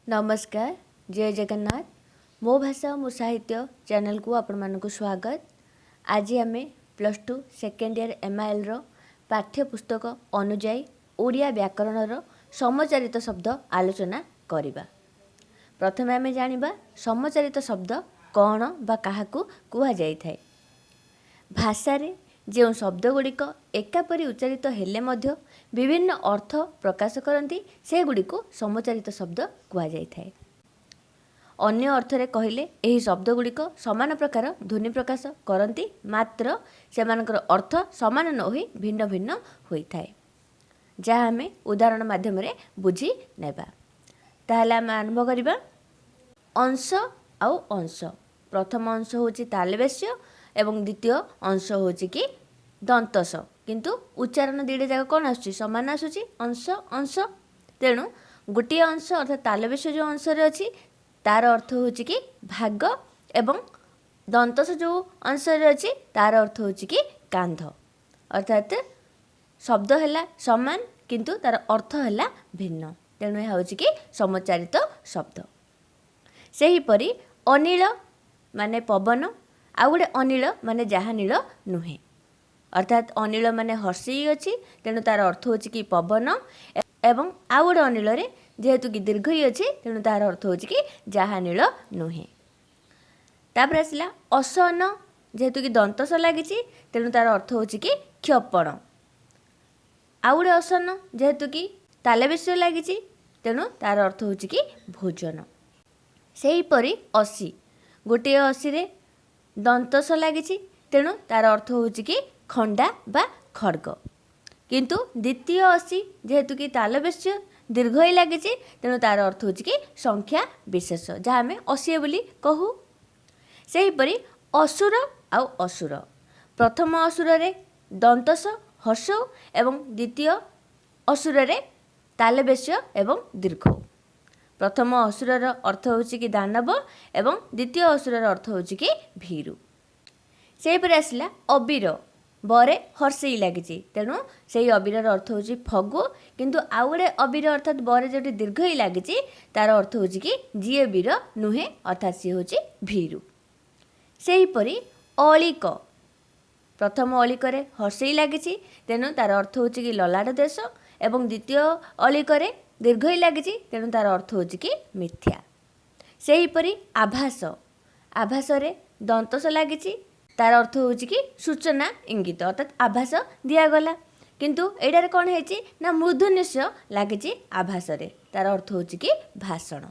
नमस्कार, जय जगन्नाथ। मो भाषा मो साहित्य चैनल को आपण मानक स्वागत। आज आम +2 सेकेंड ईयर MIL रो पाठ्यपुस्तक अनुजाई ओडिया व्याकरण रो समचारित शब्द आलोचना करिबा। प्रथमे आम जानिबा समचारित शब्द कौन बा काहाकू कुहा जाई थाए। भाषारे जो शब्दगुड़िक एकापरी उच्चारित हेले मध्य विभिन्न अर्थ प्रकाश करती से गुड़िक समचारित शब्द कुहाଯାଇଥାଏ। अन्य अर्थरे कहले एही शब्दगुड़िक समान प्रकार ध्वनि प्रकाश करती मात्र सेमानकर अर्थ समान न होई भिन्न भिन्न होइଥାଏ, जहाँ आम उदाहरण माध्यम बुझी नेबा। ताहले आम आरंभ करिबा। अंश आउ अंश। प्रथम अंश होची तालबेश्य एवं द्वितीय अंश होची कि दंतस, किंतु उच्चारण दुईटा जाक कौन आसुची समान आसुची अंश अंश। तेणु गोटे अंश अर्थात तालबेश्य जो अंश अच्छी तार अर्थ होची कि भाग एवं दंतस जो अंश अच्छी तार अर्थ होची कि कांध। अर्थात शब्द है समान किंतु तार अर्थ है भिन्न, तेणु यह होची कि समचारित शब्द। सेहीपरि अनिल माने पवन आउ गोटे अनिल माने जहा नील नुहे। अर्थात अनिल माने हर्षी अच्छी तेणु तार अर्थ होची कि पवन एवं आउ गोटे अनिल जेहेतु कि दीर्घ अच्छी तेणु तार अर्थ होची कि जहा नील नुहे। तापर आसला असन, जेहेतु कि दंतस लगी तेणु तार अर्थ होची कि क्षपण। आउ गोटे असन जेहेतु कि तालबेश्य लगी तेणु तार अर्थ होची कि भोजन। सेहीपरि असी, गोटे असी रे दंतस लगी तेणु तार अर्थ होची कि खंडा बा खड्ग। किंतु द्वितीय असी जेहेतु कि तालबेश्य दीर्घ ही लगी तेणु तार अर्थ होची कि संख्या विशेष, जहाँ आम असी बोली कहू। सेहीपरि असुर आउ असुर। प्रथम असुर रे दंतस हर्ष एवं द्वितीय असुर रे तालबेश्य एवं दीर्घ। प्रथम असुरर अर्थ होची कि दानव एवं द्वितीय असुरर अर्थ होची कि भीरु। सेहीपरि आसला अबीर, बरे हर्षई लगी तेणु से अबीर अर्थ होची फगु, किंतु आउ गोटे अबीर अर्थात बरे जो दीर्घ ही लगी तार अर्थ होची कि जीए वीर नुहे, अर्थात सी होची भीरु। सेहीपरि अलिक। प्रथम अलिकरे हर्षई लगी तेणु तार अर्थ होची कि ललाट देश एवं द्वितीय अलिकरे दीर्घ ही लगी तेणु तार अर्थ होची कि मिथ्या। सेहीपरि आभास। आभास रे दंतस लगी तार अर्थ होची कि सूचना इंगित, अर्थात आभास दिगला, किंतु एटार कौन है ना मूर्धन्य लगी आभास रे तार अर्थ होची कि भाषण।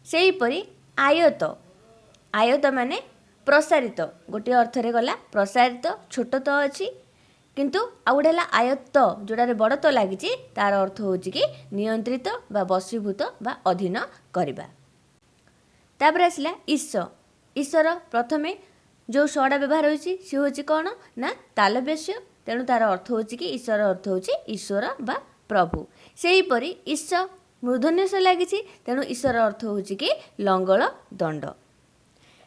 सेहीपरि आयत। आयत माने प्रसारित, गोटे अर्थरे गला प्रसारित छोट तो अच्छी, किंतु आउ गोटे आयत्त जोड़े बड़ तो लगी तार अर्थ होची कि नियंत्रित बा वशीभूत बा अधीन करवा। तापर आसला ईश। ईश्वर प्रथमे जो शड़ा व्यवहार होची सी होची कौन ना तालबेश्य, तेणु तार अर्थ होची कि ईश्वर अर्थ होची ईश्वर बा प्रभु। सेहीपरि ईश मूर्धन्य लगी तेणु ईश्वर अर्थ होची कि लंगल दंड।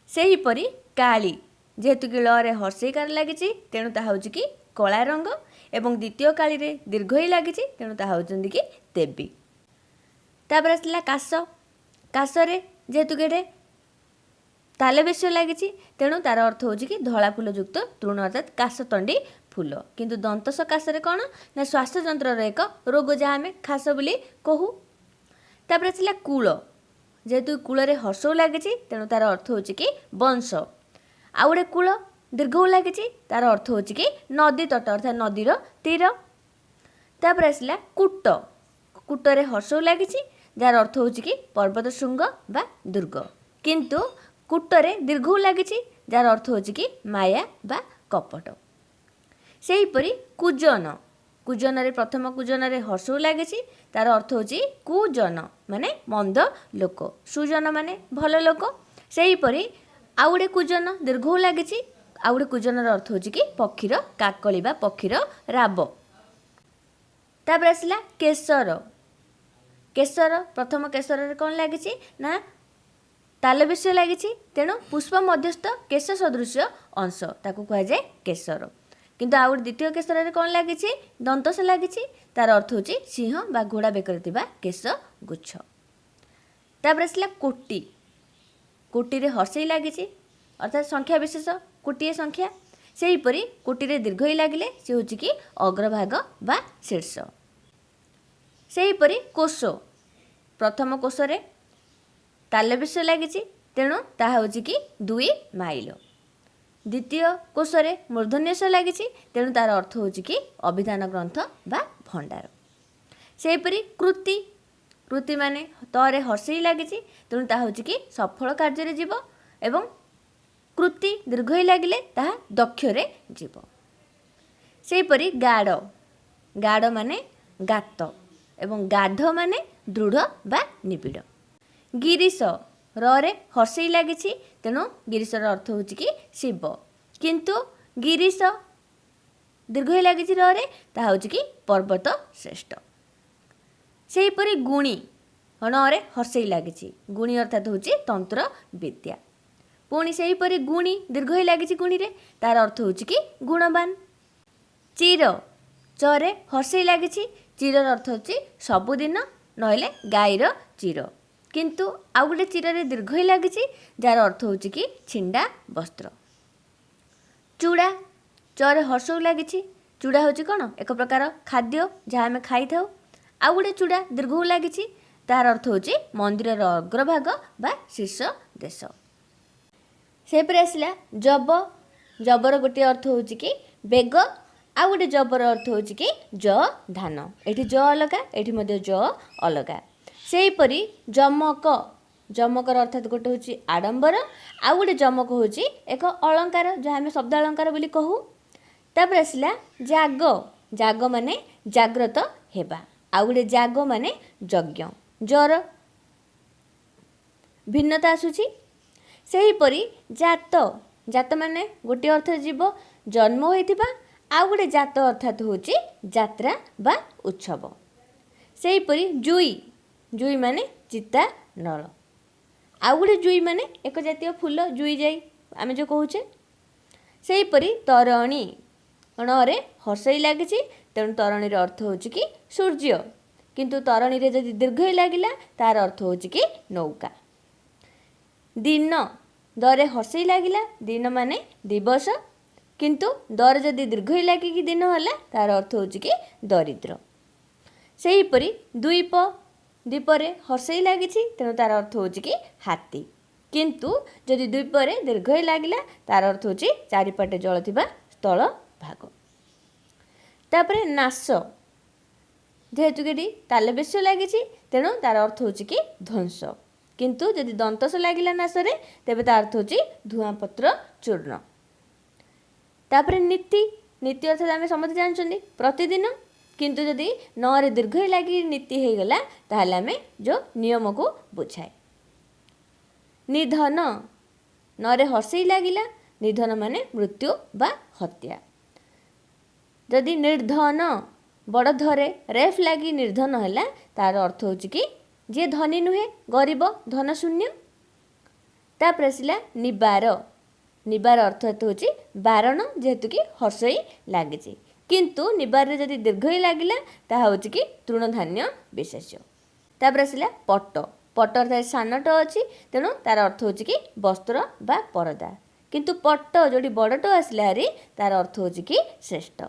सेहीपरि काली, जेहेतु कि लरे हर्षईकार लगी तेणु ताहा होची कि कला रंग एवं द्वितीय काली रे दीर्घ ही लगी तेणु ताहा होचंदी कि देवी। तापर आसला काश। काश रे जेहेतु कि तालबेश्य लगी तेणु तार अर्थ होची कि धला फूल युक्त तृण, अर्थात काशतंडी फूल। किंतु दंतस काश रे कौन ना स्वास्थ्यतंत्र एक रोग, जहाँ आम खास बोली कहू। तापर आसला कूल। जेहेतु कूल रे हर्ष लगी तेणु तार अर्थ होची कि वंश। आउ गोटे कूल दीर्घ लगी तार अर्थ होची कि नदी तट, अर्थात नदीर तीर। तापर आसला कूट। कूट रे हर्ष लगी जार अर्थ होची कि पर्वत शृंग बा दुर्ग, किंतु कूटरे दीर्घ लगी जार अर्थ होची कि माया बा कपट। सेहीपरि कुजन। कुजन रे प्रथम कुजन रे हर्ष लगी तार अर्थ होची कुजन माने मंद लोक, सुजन माने भल लोक। सेहीपरि आउ गोटे कुजन दीर्घ लगी आउ गोटे कुजनर अर्थ होची कि पक्षीर काकली बा पक्षीर राब। तापर आसला केसर। केसर प्रथम केसर रे कौन लगी ना तालबेश्य लगी तेणु पुष्प मध्यस्थ केश सदृश अंश ताकू कह जाए केसर। किंतु आउ द्वितीय केसर रे कौन लगी दंतस लगी तार अर्थ होची सिंह बा घोड़ा बेकर केश गुच्छ। तापर आसला कोटि कोटि रे हर्षई लगी अर्थात संख्या विशेष कोटिए संख्या से हीपरी कोटि रे दीर्घई लगिले से हूँ कि अग्रभाग बा शीर्ष। से हीपरी कोश प्रथम कोश रे तालव्यस्य लगी तेणु ताहा हूँ कि 2 माइल। द्वितीय कोश रे मूर्धन्यस लगी तेणु तार अर्थ हूँ कि अभिधान ग्रंथ बा भंडार। से हीपरी कृति कृति माने तरे हर्षई लगी तेणु ताहा हूँ कि सफल कार्य जीव एवं कृति दीर्घई लगिले ताहा दक्षरे जीव। सेहीपरि गाढ़ गाढ़ माने गात एवं गाध माने दृढ़ बा निबिड़। गिरीश रे हर्षई लगी तेणु गिरीशर अर्थ हूँ कि शिव किंतु गिरीश दीर्घई लगी रे ताहा हूँ कि पर्वत श्रेष्ठ। सेहीपरि गुणी रे हर्षई लगी गुणी अर्थात हूँ तंत्र विद्या। पुणी से हीपरी गुणी दीर्घई लगी गुणी रे तार अर्थ हूँ कि गुणवान। चिर चरे हर्षई लगी चिरर अर्थ हूँ सबुदिन नहले गाईर चिर किंतु आउ गोटे चिर रे दीर्घई लगी जार अर्थ हूँ कि छिंडा वस्त्र। चूड़ा चरे हर्षऊ लगी चूड़ा हूँ कौन एक प्रकार खाद्य जहाँ आम खाई था। आउ गोटे चूड़ा दीर्घऊ लगी तार अर्थ हूँ मंदिर अग्रभाग बा शीर्ष देश। से आसला जब जबर गोटे अर्थ हूँ कि बेग आ गोटे जबर अर्थ हूँ कि ज धान एठी ज अलगा एठी मध्य ज अलगा। सेहीपरि जमक जमकर अर्थात गोटे हूँ आडंबर आ गोटे जमक हूँ एक अलंकार जहाँ आम शब्द अलंकार बोली कहू। तापर आसला जाग जाग माने जाग्रत हेबा आ गोटे जाग माने यज्ञ जर भिन्नता आसुची। सेहीपरि जात जात माने गोटे अर्थ जीव जन्म होइथिबा आ गोटे जात अर्थात होची यात्रा बा उत्सव। सेहीपरि जुई जुई माने चिता नल आ गोटे जुई माने एक जातीय फूल जुई जाई आमे जो कहूचे। सेहीपरि तरणी रे हर्षई लगी तेणु तरणीर अर्थ होची कि सूर्य किंतु तरणी रे जदि दीर्घई लागिला तार अर्थ होची कि नौका। दिन दरे हर्षई लगिला दिन माने दिवस किंतु दर जदि दीर्घई लगिकी दिन होला तार अर्थ होची कि दरिद्र। सेहीपरि द्वीप द्वीपरे हर्षई लगी तेणु तार अर्थ होची कि हाथी किंतु जदि द्वीपरे दीर्घई लागिला तार अर्थ होची चारिपटे जल थिबा स्थल भाग। तापरे नाश जेहेतु कि तालव्यस्य लगी तेणु तार अर्थ होची कि ध्वंस किंतु जदि दंतस लगिला नाशरे तेबे तार अर्थ होची धुआंपत्र चूर्ण। तापरे नीति नीति अर्थात आम समझ जानते प्रतिदिन किंतु जदि न दीर्घई लगी नीति हो गला ताहले आम जो नियम को बुझाए। निधन न हर्षई लगिला निधन माने मृत्यु बा हत्या। जदि निर्धन बड़ धरे रेफ लगी निर्धन है तार अर्थ होची कि जे धनी नुहे गरीब धन शून्य। तापर आसला निबार निबार अर्थात होची बारण जेहेतु कि हर्षई लगी किंतु निबार रे जदि दीर्घई लागिला ताहा होची कि तृणधान्य विशेष्य। तापर आसला पट पट अर्थात सानट अच्छी तेणु तार अर्थ होची कि वस्त्र बा परदा किंतु पट जोड़ी बड़ट आसला हारी तार अर्थ होची कि श्रेष्ठ।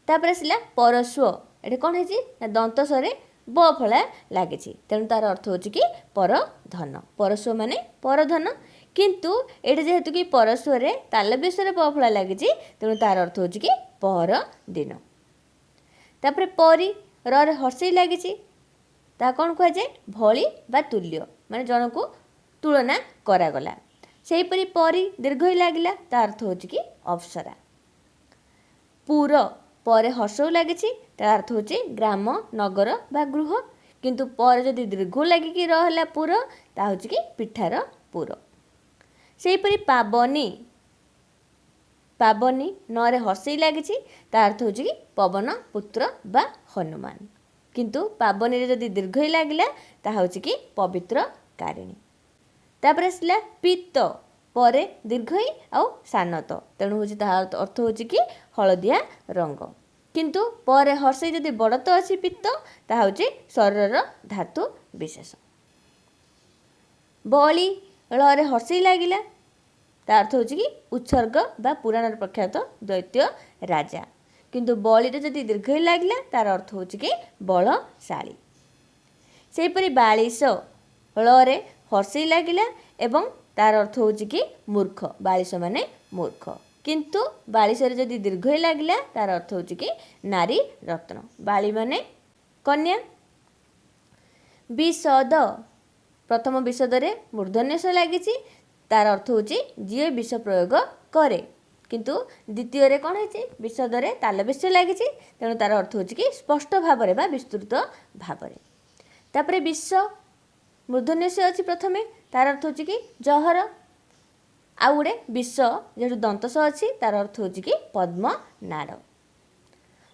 तापर आसला परस्व ये कौन है दंतस्वरे ब फला लगी तेणु तार अर्थ होची कि परधन परस्व माने परधन किंतु ये जेहेतु कि परस्वरे तालव्यस्वरे प फला लगी तेणु तार अर्थ होची कि पर दिन। तापर परी रे हर्षई लगी ता कौन कह जाए भली बा तुल्य माने जन को तुलना करागला। सेहीपरि परी दीर्घई लागिला ता अर्थ होची कि अप्सरा। पुर पर हर्षऊ लगी तार अर्थ होची ग्राम नगर बा गृह किंतु पर जदि दीर्घ लगिकी रहला पुर ता होची कि पिठार पुर। सेहीपरि पावनी पावनी न हर्षई लगी ता अर्थ होची कि पवन पुत्र बा हनुमान किंतु पावनी रे जदि दीर्घई लागिला ता होची कि पवित्र कारिणी। तापर आसला पीत परे दीर्घई आउ सानत तेणु होची ता अर्थ होची कि हलदिया रंग किंतु परे हर्षई जदि बड़त अच्छी पीत ता होची शरीर धातु विशेष। बली रे हर्षई लगिला ता अर्थ होची कि उत्सर्ग बा पुराण प्रख्यात दैत्य राजा। किंतु बली रे जदि दीर्घई लगिला तार अर्थ होची कि बलशाली। सेहीपरि 42 रे हर्षई लगिला एवं तार अर्थ होची कि मूर्ख, 42 माने मूर्ख। किंतु 42 रे जदि दीर्घई लगिला तार अर्थ होची कि नारी रत्न, बाली माने कन्या। विषद प्रथम विषद रे मूर्धन्यस लागिची तार अर्थ होची जी विष प्रयोग करे। किंतु द्वितीय रे कौन है विषद रे तालबेश्य लागिची तेणु तार अर्थ होची कि स्पष्ट भाव रे बा विस्तृत भाव रे। तापरे विष मूर्धन्यस अछि प्रथमे तार अर्थ होची कि जहर। आउ गोटे विष जेहतु दंतस अच्छी तार अर्थ होची कि पद्म नाड़।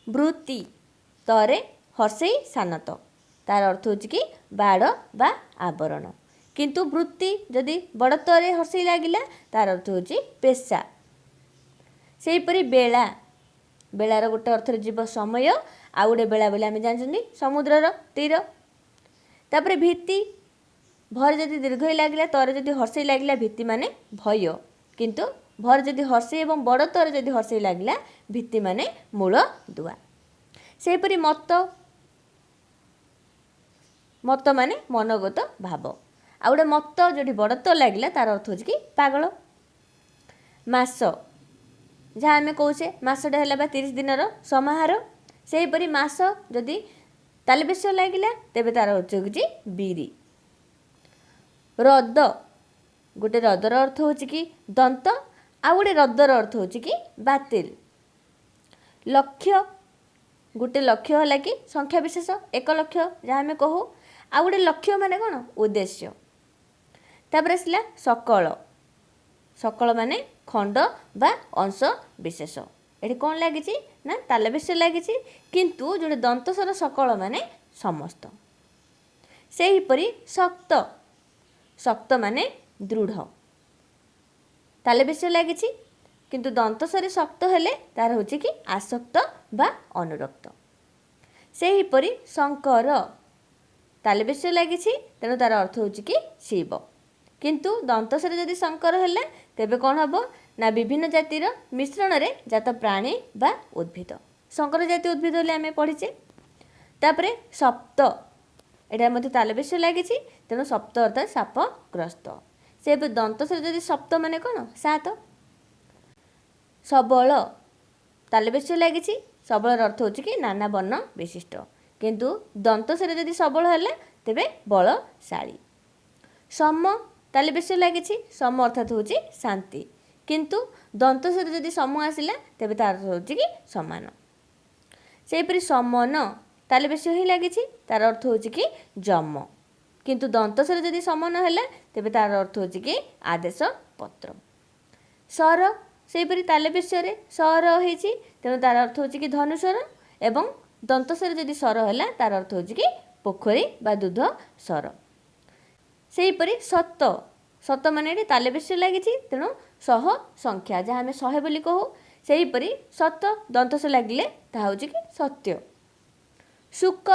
वृत्ति तरे हर्षई सानत तार अर्थ होची कि बाड़ बा आवरण। किंतु वृत्ति जदि बड़ तरे हर्षई लगिला तार अर्थ होची पेशा। सेहीपरि बेला, बेलार गोटे अर्थ जीव समय, आउ गोटे बेला बोले आम जानते समुद्रर तीर। तापरे भित्ति भर जदि दीर्घई लगिला तर जदि हर्षई लगिला भित्ति माने भय। किंतु भर जदि हर्षई एवं बड़ तर जदि हर्षई लगिला भित्ति माने मूल दुआ। सेहीपरि मत, मत माने मनोगत भाव। आ गोटे मत जो बड़ त लगिला तार अर्थ होची कि पागल। मास जहाँ आम कौचे मासटा है 30 दिनर समाहार। सेहीपरि मास जदि तालबेश्य लगिला तेबे तार अर्थ होची बीरी। रद गोटे रदर अर्थ होची कि दंत, आ गोटे रदर अर्थ होची कि बातिल। लक्ष्य गोटे लक्ष्य होला कि संख्या विशेष 1 लक्ष्य जहाँ आम कहू। आ गोटे लक्ष्य माने कौन उद्देश्य। तापर आसला सकल, सकल माने खंड बा अंश विशेष। ये कौन लगी ना तालबेश्य लगी। किंतु जो दंतस्वर सकल माने समस्त। सेहीपरि शक्त, शक्त माने दृढ़ तालबेश्य लगी। किंतु दंतस्वरे शक्त हेले तार होची कि आसक्त बा अनुरक्त। सेहीपरि शंकर तालबेश्य लगी तेणु तार अर्थ होची कि शिव। किंतु दंतस्वरे जदि शंकर हेले तेबे कौन हबो ना विभिन्न जातिर मिश्रण रे जात प्राणी बा उद्भिद। शंकर जातीय उद्भिद होले आमे पढ़िचे। तापरे सप्त एटा मध्य तालबेश्य लगी तेणु सप्त अर्थात सापग्रस्त। से दंतस्वर जदि सप्त माने कौन 7। सबल तालबेश्य लगी, सबलर अर्थ होची कि नाना वर्ण विशिष्ट। किंतु दंतस्वर जदि सबल हेले तेबे बलशाली। सम तालबेश्य लगी, सम अर्थात होची शांति। किंतु दंतस्वर जदि सम आसिला तेबे तार अर्थ होची कि समान। सेहीपरि समन तालबेश्य ही लगी, तार अर्थ होची कि जम। किंतु दंतस्वर जदि समन हेले तेबे तार अर्थ होची कि आदेश पत्र। सर सेहीपरि तालबेश्य रे सर होईची तेणु तार अर्थ होची कि धनुस्वर। एवं दंतस्वर जदि सर हैला तार अर्थ होची कि पोखरी बा दूध सर। सेहीपरि सत, सत माने तालबेश्य लगी तेणु 100 संख्या जहाँ आम 100 बोली कहू। सेहीपरि सत दंतस्वर लगिले ताहा होची कि सत्य। शुक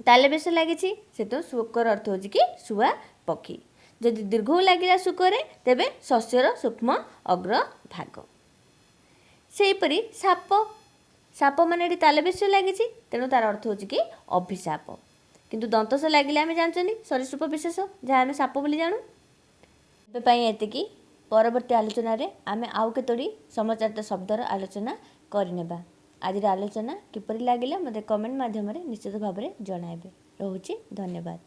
तालबेश्य लगी से शुकर अर्थ होची कि शुआ पक्षी। जदि दीर्घ लगिला शुकरे तेबे शस्यर सूक्ष्म अग्रभाग। सेहीपरि साप, साप माने तालबेश्य लगी तेणु तार अर्थ होची कि अभिशाप। किंतु दंतस्वर लगिले आम जानते सरीसृप विशेष जहाँ आम साप बोली जानू। एतिकी परवर्ती आलोचना रे आम आउ केतोटी समाचारित शब्दर आलोचना करनेबा। आज आलोचना किपरि लागिला मते कमेंट माध्यम निश्चित भाव में जणाइबे। रहुछि धन्यवाद।